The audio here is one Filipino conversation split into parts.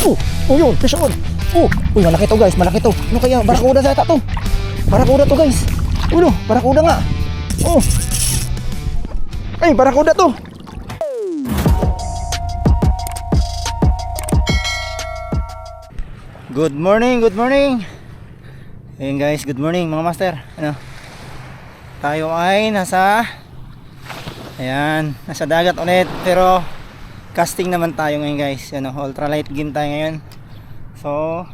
Oh yun, fish on. Uy, malaki to guys, malaki to. Ano kaya? Barakuda sa to. Barakuda to guys. Uy, no, barakuda nga. Ay, barakuda to. Good morning, good morning. Ayun guys, good morning mga master. Ano? Tayo ay nasa dagat ulit, pero casting naman tayo ngayon guys. Ano, ultralight game tayo ngayon. So,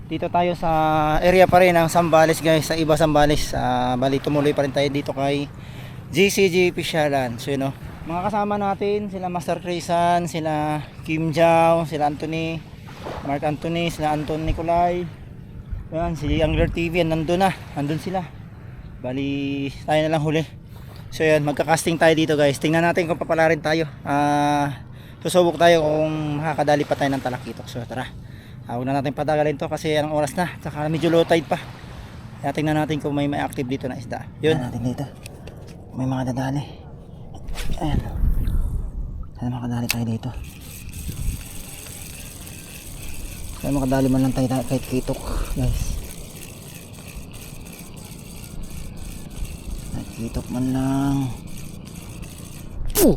dito tayo sa area pa rin ng Zambales guys, sa iba Zambales. Bali tumuloy pa rin tayo dito kay GCG Pisyalan. So, yun, mga kasama natin, sila Master Crisan, sila Kim Jao, sila Anthony, Mark Anthony, sila Anton Nicolay. Yan, si Angler TV, nandun sila. Bali, tayo na lang huli. So yan, magka-casting tayo dito guys. Tingnan natin kung papalarin tayo. Susubok tayo kung makakadali pa tayo ng talakitok. So tara, huwag na natin patagalin to kasi anong oras na. Saka medyo low tide pa. Kaya tingnan natin kung may active dito na isda. Yun natin dito, may mga dadali. Ayan, sana makadali tayo dito. Sana makadali man lang tayo kahit kitok guys. Kitok man lang.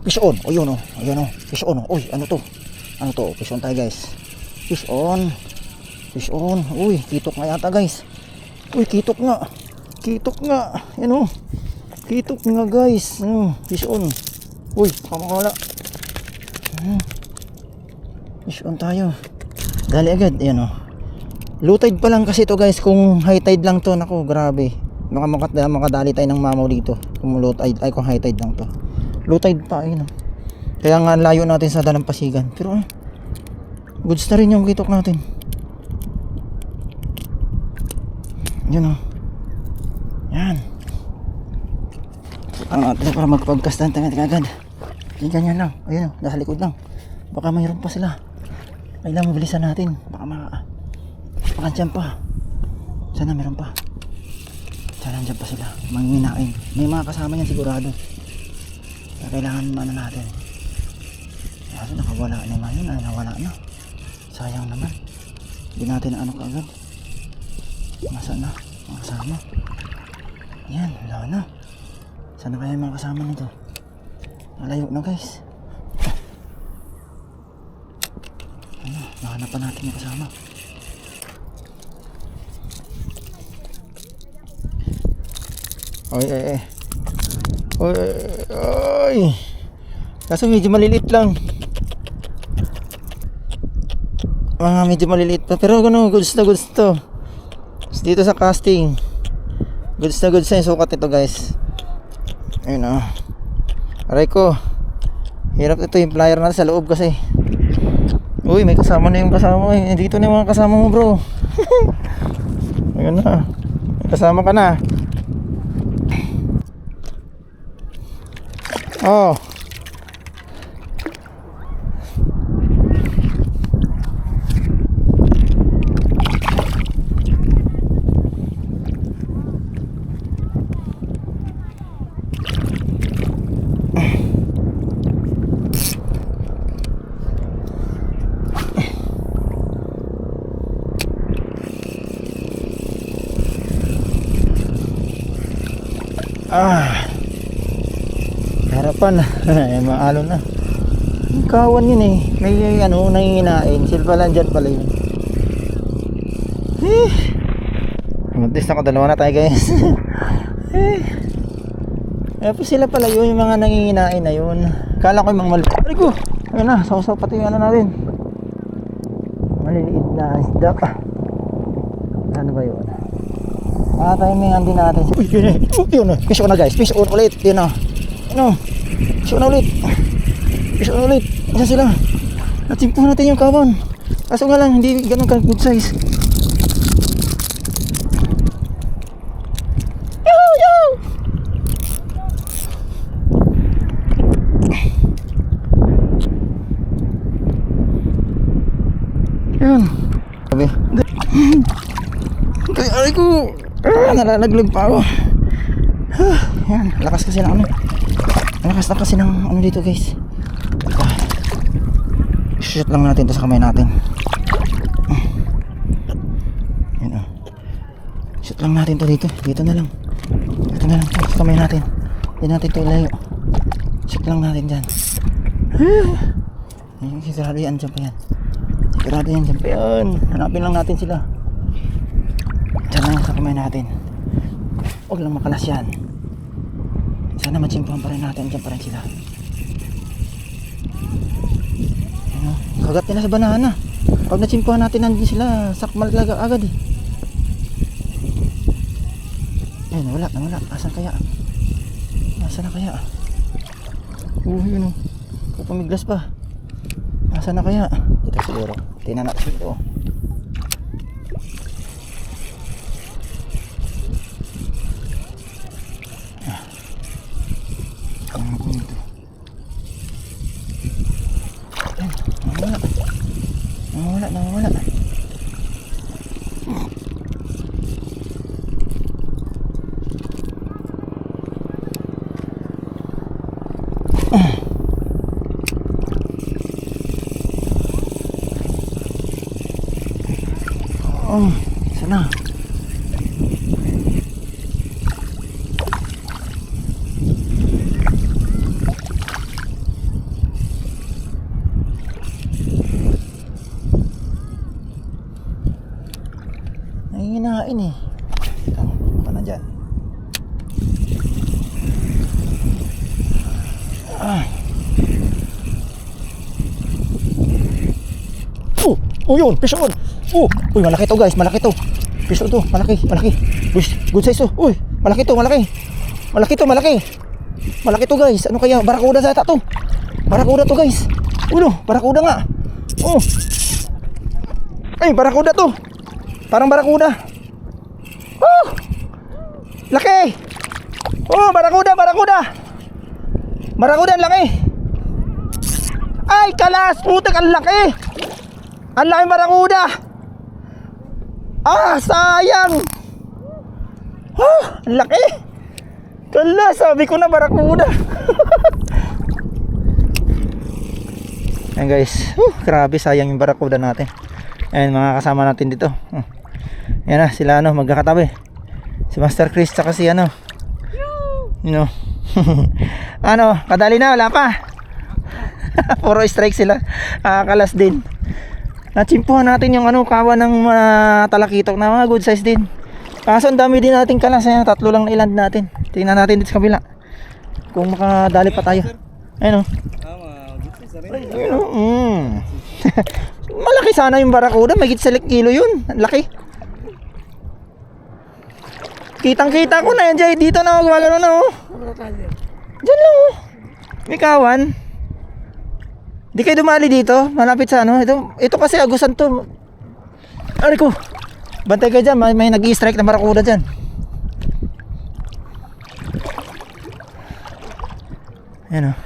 Fish on. O yun o. Ayan o. Fish on o. Uy, ano to? Ano to? Fish on tayo guys. Fish on. Fish on. Uy, kitok nga yata guys. Uy, kitok nga. Kitok nga. Yan o. Kitok nga guys. Fish on. Uy, kamakala. Fish on tayo. Dali agad. Ayan o. Low tide pa lang kasi to guys. Kung high tide lang to, naku, grabe. Baka makadali tayo ng mamaw dito. Kung low tide, ay kung high tide lang to. Low tide pa, ayun. Kaya nga layo natin sa Dalampasigan. Pero goods na rin yung kitok natin. Yan o. Yan. Ang natin para magpagcast natin agad. Ganyan lang. Ayun o, nasa likod lang. Baka mayroon pa sila. Kailangan mabilisan natin. Baka dyan pa. Sana mayroon pa. Sana dyan pa sila, manginain. May mga kasama yan sigurado. Kaya kailangan ano natin. Kasi nakawala naman yun. Nawala na. Sayang naman. Hindi natin ano kaagad. Nasaan na mga kasama? Yan, wala na. Sana kaya yung mga kasama nito? Nalayo na guys. Nahanap pa natin yung kasama. Oy. Kaso medyo maliliit lang. Medyo maliliit pa. Pero ano, goods to. Dito sa casting. Goods na yung sukat ito guys. Ayun o. Aray ko. Hirap ito yung flyer natin sa loob kasi. Uy, may kasama na yung kasama. Dito na yung mga kasama mo bro. Ayun na. May kasama ka na. Oh. Harapan. Maalo na. Kawan yun eh. May nanginginain. Silpa lang dyan pala yun. At nakadalawa na tayo guys. Tapos sila pala yun, yung mga nanginginain na yun. Kala ko yung mga maliliit ko. Ayun na, sausaw pati yung natin. Maliliit na isda. Ano ba yun? Timing din natin. Uy, yun na. Fish on na guys. Fish on ulit. Yun na. Fish on ulit. Isa sila. Natimpo natin yung kawan. Kaso nga lang, hindi ganun ka good size. Yo! Yan. Sabi. Aray ko. Nalalaglag pa ako. Yan, lakas kasi ng ano. Lakas na kasi ng ano dito guys. shoot lang natin ito sa kamay natin. Yan o. Shoot lang natin to dito. Dito na lang. Dito na lang to sa kamay natin. Hindi natin ito ilayo. Shoot lang natin dyan. Sigurado yan dyan pa yan. Sigurado yan dyan pa yan. Hanapin lang natin sila. Dyan lang sa kamay natin. Huwag lang makalas yan. Sana matsimpuhan pa rin natin. Dyan pa rin sila. Ano? Kagat nila sa banana. Pag natsimpuhan natin nandiyan sila, sakmal talaga agad eh. Ayun, nawala. Asan kaya? Asan na kaya? Yun o. Pumiglas pa. Asan na kaya? Ito siguro. Tingnan natin ito. Nawala. Sana. Hinahain eh. Ito na dyan. Oh yun, piso yun. Uy, malaki to guys, malaki to. Piso to, malaki. Good size to. Uy, malaki to. Malaki to guys. Ano kaya? Barakuda sa to. Barakuda to guys. Ulo, barakuda nga. Ay, barakuda to. Parang barakuda. Laki. Barakuda. Barakuda, ang laki. Ay, kalas. Putik, ang laki. Ang laki barakuda. Sayang. Ang laki. Kalas, sabi ko na barakuda. Ayan guys. Grabe, sayang yung barakuda natin. Ayan, mga kasama natin dito. Ayan na, sila magkakatabi. Si Master Chris tsaka si kadali na, wala pa. Puro strike sila. Kalas din. Natsimpuhan natin yung kawan ng talakitok na mga good size din. Kaso ang dami din natin kalas. Ayan, 3 lang na iland natin. Tingnan natin dito sa kabila kung makadali pa tayo. Ayun Malaki sana yung barakuda. May 1 kilo yun. Laki. Kitang-kita ko na yan, Jay. Dito na gumagano na Diyan lang may kawan. Di kayo dumali dito. Malapit sa Ito kasi agusan to. Ari ko. Bantay ka dyan. May nag-i-strike na barakuda dyan. Ayan